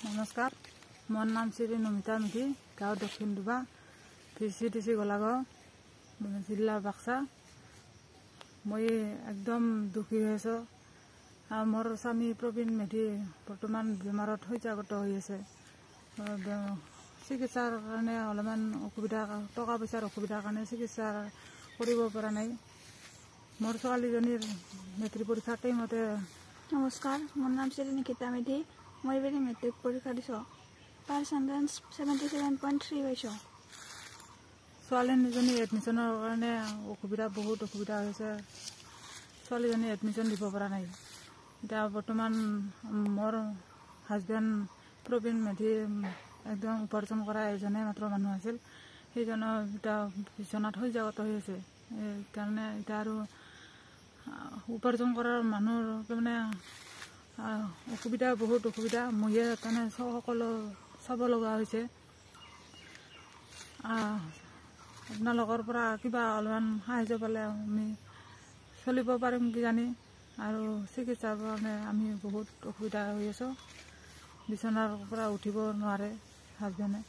নমস্কাৰ, মোৰ নাম শ্ৰী নমিতা মেধি, গাঁও দক্ষিণ দুবা, VCTC গোলাগাঁও, জিলা বাক্সা। মই একদম দুখী হৈছোঁ। মোৰ স্বামী প্ৰবীণ মেধি বৰ্তমান বেমাৰত শয্যাগত হৈ আছে। চিকিৎসাৰ কাৰণে অলপমান অসুবিধা, টকা পইচাৰ অসুবিধাৰ কাৰণে চিকিৎসা কৰিব পৰা নাই। মোৰ ছোৱালীজনীৰ মেট্ৰিক পৰীক্ষা টাইমতে। নমস্কাৰ, মোৰ নাম শ্ৰী নিকিতা মেধি। মই এইবাৰ মেট্ৰিক পৰীক্ষা দিছোঁ। পাৰ্চেণ্টেজ 77.3 পাইছোঁ। ছোৱালীজনী এডমিশ্যনৰ কাৰণে বহুত অসুবিধা হৈছে। ছোৱালীজনী এডমিশ্যন দিব পৰা নাই। এতিয়া বৰ্তমান মোৰ হাজবেণ্ড প্ৰবীণ মেধি একদম উপাৰ্জন কৰা এজনে মাত্ৰ মানুহ আছিল। সেইজনৰ এতিয়া বিচনাত শয্যাগত হৈ আছে। সেইকাৰণে এতিয়া আৰু উপাৰ্জন কৰাৰ মানুহৰ তাৰমানে বহুত অসুবিধা। ময়ে তাৰমানে সকলো চাব লগা হৈছে। আপোনালোকৰ পৰা কিবা অলপমান সাহায্য পালে আমি চলিব পাৰিম কিজানি। আৰু চিকিৎসাৰ কাৰণে আমি বহুত অসুবিধা হৈ আছোঁ। বিচনাৰ পৰা উঠিব নোৱাৰে হাজবেণ্ডে।